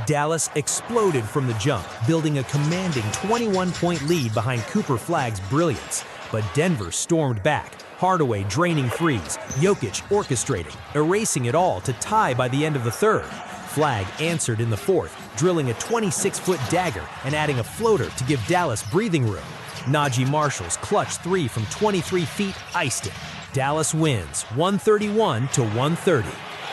Dallas exploded from the jump, building a commanding 21-point lead behind Cooper Flagg's brilliance. But Denver stormed back, Hardaway draining threes, Jokic orchestrating, erasing it all to tie by the end of the third. Flagg answered in the fourth, drilling a 26-foot dagger and adding a floater to give Dallas breathing room. Najee Marshall's clutch three from 23 feet iced it. Dallas wins 131-130.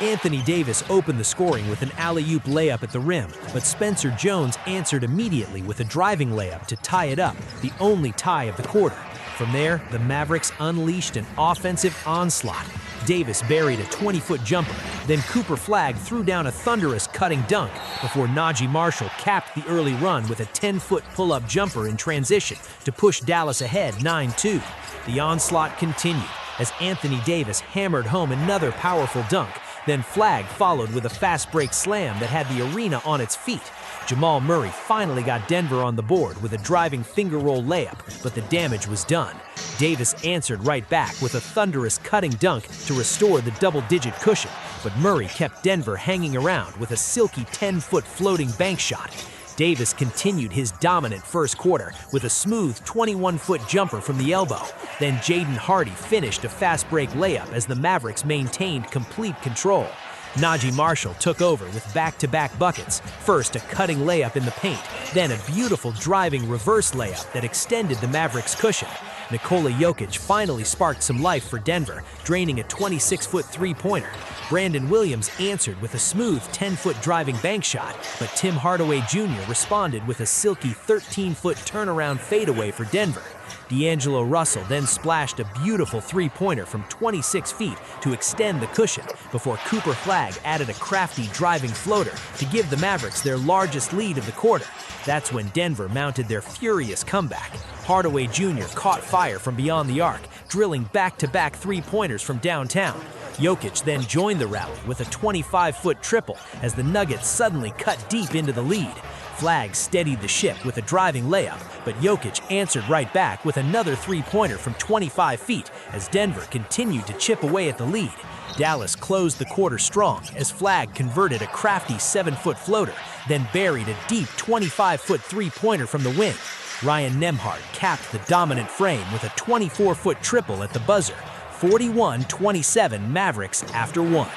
Anthony Davis opened the scoring with an alley-oop layup at the rim, but Spencer Jones answered immediately with a driving layup to tie it up, the only tie of the quarter. From there, the Mavericks unleashed an offensive onslaught. Davis buried a 20-foot jumper, then Cooper Flagg threw down a thunderous cutting dunk before Najee Marshall capped the early run with a 10-foot pull-up jumper in transition to push Dallas ahead 9-2. The onslaught continued as Anthony Davis hammered home another powerful dunk. Then Flagg followed with a fast break slam that had the arena on its feet. Jamal Murray finally got Denver on the board with a driving finger roll layup, but the damage was done. Davis answered right back with a thunderous cutting dunk to restore the double-digit cushion, but Murray kept Denver hanging around with a silky 10-foot floating bank shot. Davis continued his dominant first quarter with a smooth 21-foot jumper from the elbow. Then Jaden Hardy finished a fast break layup as the Mavericks maintained complete control. Najee Marshall took over with back-to-back buckets, first a cutting layup in the paint, then a beautiful driving reverse layup that extended the Mavericks' cushion. Nikola Jokic finally sparked some life for Denver, draining a 26-foot three-pointer. Brandon Williams answered with a smooth 10-foot driving bank shot, but Tim Hardaway Jr. responded with a silky 13-foot turnaround fadeaway for Denver. D'Angelo Russell then splashed a beautiful three-pointer from 26 feet to extend the cushion before Cooper Flagg added a crafty driving floater to give the Mavericks their largest lead of the quarter. That's when Denver mounted their furious comeback. Hardaway Jr. caught fire from beyond the arc, drilling back-to-back three-pointers from downtown. Jokic then joined the rally with a 25-foot triple as the Nuggets suddenly cut deep into the lead. Flagg steadied the ship with a driving layup, but Jokic answered right back with another three-pointer from 25 feet as Denver continued to chip away at the lead. Dallas closed the quarter strong as Flagg converted a crafty 7-foot floater, then buried a deep 25-foot three-pointer from the wing. Ryan Nembhard capped the dominant frame with a 24-foot triple at the buzzer. 41-27 Mavericks after one.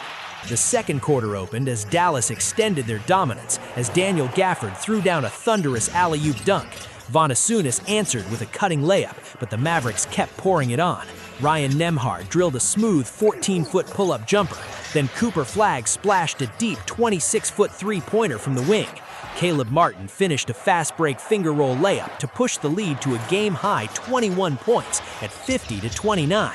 The second quarter opened as Dallas extended their dominance as Daniel Gafford threw down a thunderous alley-oop dunk. Vonasunis answered with a cutting layup, but the Mavericks kept pouring it on. Ryan Nembhard drilled a smooth 14-foot pull-up jumper. Then Cooper Flagg splashed a deep 26-foot three-pointer from the wing. Caleb Martin finished a fast-break finger roll layup to push the lead to a game-high 21 points at 50-29.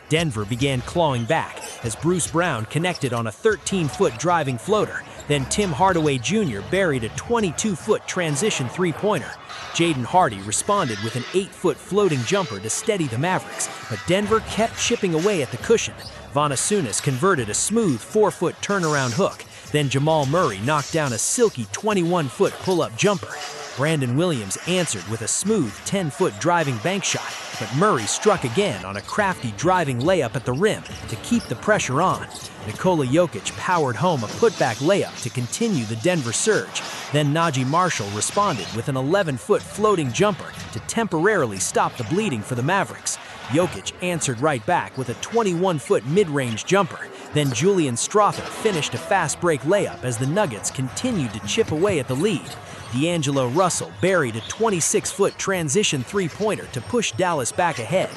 Denver began clawing back as Bruce Brown connected on a 13-foot driving floater. Then Tim Hardaway Jr. buried a 22-foot transition three-pointer. Jaden Hardy responded with an 8-foot floating jumper to steady the Mavericks, but Denver kept chipping away at the cushion. Vonasunis converted a smooth 4-foot turnaround hook. Then Jamal Murray knocked down a silky 21-foot pull-up jumper. Brandon Williams answered with a smooth 10-foot driving bank shot, but Murray struck again on a crafty driving layup at the rim to keep the pressure on. Nikola Jokic powered home a putback layup to continue the Denver surge. Then Najee Marshall responded with an 11-foot floating jumper to temporarily stop the bleeding for the Mavericks. Jokic answered right back with a 21-foot mid-range jumper. Then Julian Strawther finished a fast break layup as the Nuggets continued to chip away at the lead. D'Angelo Russell buried a 26-foot transition three-pointer to push Dallas back ahead.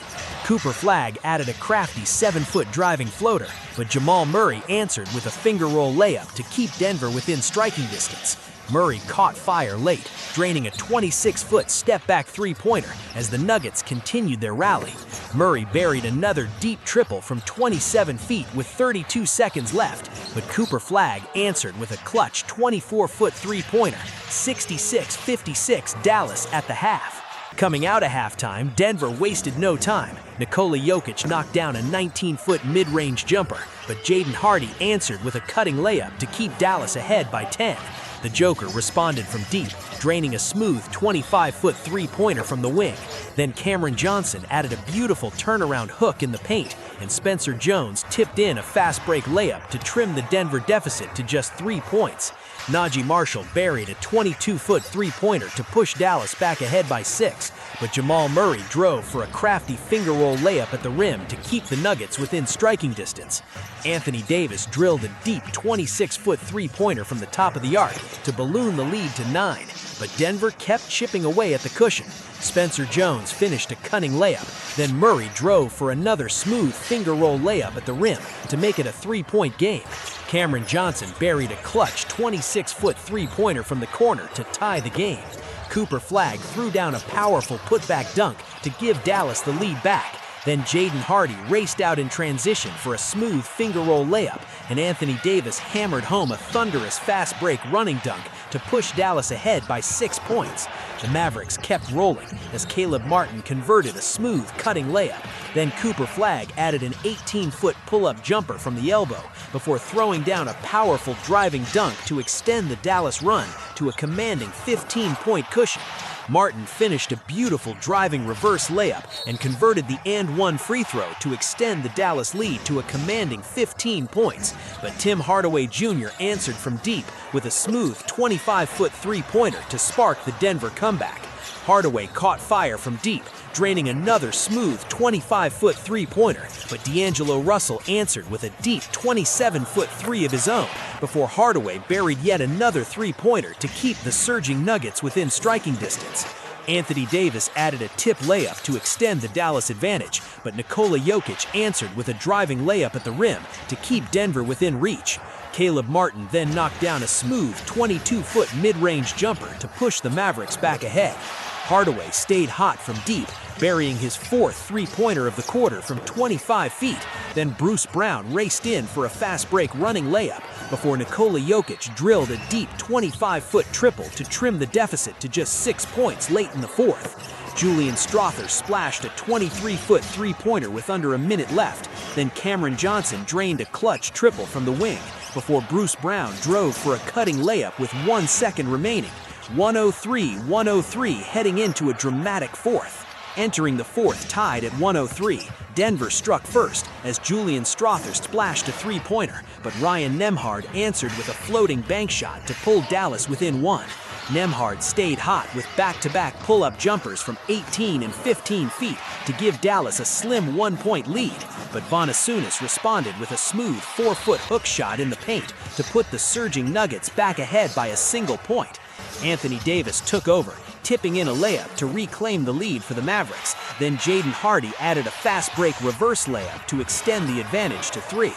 Cooper Flagg added a crafty 7-foot driving floater, but Jamal Murray answered with a finger roll layup to keep Denver within striking distance. Murray caught fire late, draining a 26-foot step-back three-pointer as the Nuggets continued their rally. Murray buried another deep triple from 27 feet with 32 seconds left, but Cooper Flagg answered with a clutch 24-foot three-pointer, 66-56 Dallas at the half. Coming out of halftime, Denver wasted no time. Nikola Jokic knocked down a 19-foot mid-range jumper, but Jaden Hardy answered with a cutting layup to keep Dallas ahead by 10. The Joker responded from deep, draining a smooth 25-foot three-pointer from the wing. Then Cameron Johnson added a beautiful turnaround hook in the paint, and Spencer Jones tipped in a fast break layup to trim the Denver deficit to just 3 points. Najee Marshall buried a 22-foot three-pointer to push Dallas back ahead by 6, but Jamal Murray drove for a crafty finger roll layup at the rim to keep the Nuggets within striking distance. Anthony Davis drilled a deep 26-foot three-pointer from the top of the arc to balloon the lead to 9, but Denver kept chipping away at the cushion. Spencer Jones finished a cunning layup, then Murray drove for another smooth finger roll layup at the rim to make it a 3-point game. Cameron Johnson buried a clutch 26-foot three-pointer from the corner to tie the game. Cooper Flagg threw down a powerful putback dunk to give Dallas the lead back. Then Jaden Hardy raced out in transition for a smooth finger roll layup, and Anthony Davis hammered home a thunderous fast break running dunk to push Dallas ahead by 6 points. The Mavericks kept rolling as Caleb Martin converted a smooth cutting layup. Then Cooper Flagg added an 18-foot pull-up jumper from the elbow before throwing down a powerful driving dunk to extend the Dallas run to a commanding 15-point cushion. Martin finished a beautiful driving reverse layup and converted the and-one free throw to extend the Dallas lead to a commanding 15 points. But Tim Hardaway Jr. answered from deep with a smooth 25-foot three-pointer to spark the Denver comeback. Hardaway caught fire from deep, draining another smooth 25-foot three-pointer, but D'Angelo Russell answered with a deep 27-foot three of his own before Hardaway buried yet another three-pointer to keep the surging Nuggets within striking distance. Anthony Davis added a tip layup to extend the Dallas advantage, but Nikola Jokic answered with a driving layup at the rim to keep Denver within reach. Caleb Martin then knocked down a smooth 22-foot mid-range jumper to push the Mavericks back ahead. Hardaway stayed hot from deep, burying his 4th three-pointer of the quarter from 25 feet. Then Bruce Brown raced in for a fast break running layup before Nikola Jokic drilled a deep 25-foot triple to trim the deficit to just 6 points late in the 4th. Julian Strawther splashed a 23-foot three-pointer with under a minute left. Then Cameron Johnson drained a clutch triple from the wing before Bruce Brown drove for a cutting layup with 1 second remaining. 103-103 heading into a dramatic 4th. Entering the 4th tied at 103, Denver struck first as Julian Strawther splashed a three-pointer, but Ryan Nembhard answered with a floating bank shot to pull Dallas within 1. Nembhard stayed hot with back-to-back pull-up jumpers from 18 and 15 feet to give Dallas a slim 1-point lead, but Vonasunis responded with a smooth 4-foot hook shot in the paint to put the surging Nuggets back ahead by a single point. Anthony Davis took over, tipping in a layup to reclaim the lead for the Mavericks. Then Jaden Hardy added a fast break reverse layup to extend the advantage to 3.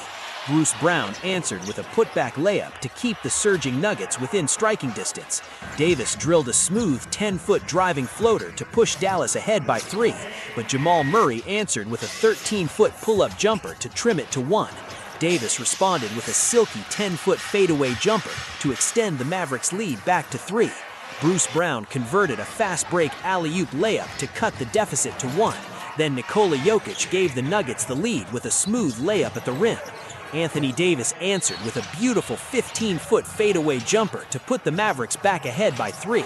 Bruce Brown answered with a putback layup to keep the surging Nuggets within striking distance. Davis drilled a smooth 10-foot driving floater to push Dallas ahead by 3, but Jamal Murray answered with a 13-foot pull-up jumper to trim it to 1. Davis responded with a silky 10-foot fadeaway jumper to extend the Mavericks' lead back to 3. Bruce Brown converted a fast break alley-oop layup to cut the deficit to 1. Then Nikola Jokic gave the Nuggets the lead with a smooth layup at the rim. Anthony Davis answered with a beautiful 15-foot fadeaway jumper to put the Mavericks back ahead by 3.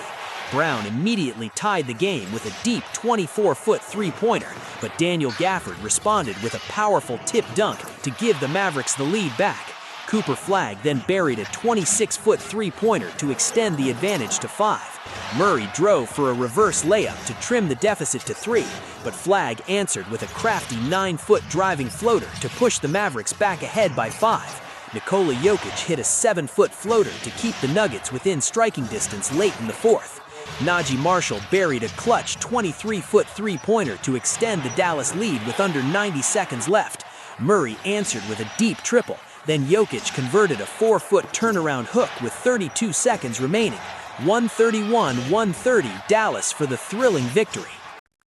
Brown immediately tied the game with a deep 24-foot three-pointer, but Daniel Gafford responded with a powerful tip dunk to give the Mavericks the lead back. Cooper Flagg then buried a 26-foot three-pointer to extend the advantage to 5. Murray drove for a reverse layup to trim the deficit to 3, but Flagg answered with a crafty 9-foot driving floater to push the Mavericks back ahead by 5. Nikola Jokic hit a 7-foot floater to keep the Nuggets within striking distance late in the 4th. Najee Marshall buried a clutch 23-foot three-pointer to extend the Dallas lead with under 90 seconds left. Murray answered with a deep triple. Then Jokic converted a 4-foot turnaround hook with 32 seconds remaining. 131-130 Dallas for the thrilling victory.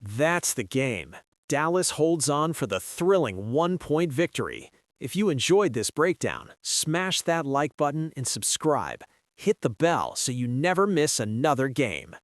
That's the game. Dallas holds on for the thrilling 1-point victory. If you enjoyed this breakdown, smash that like button and subscribe. Hit the bell so you never miss another game.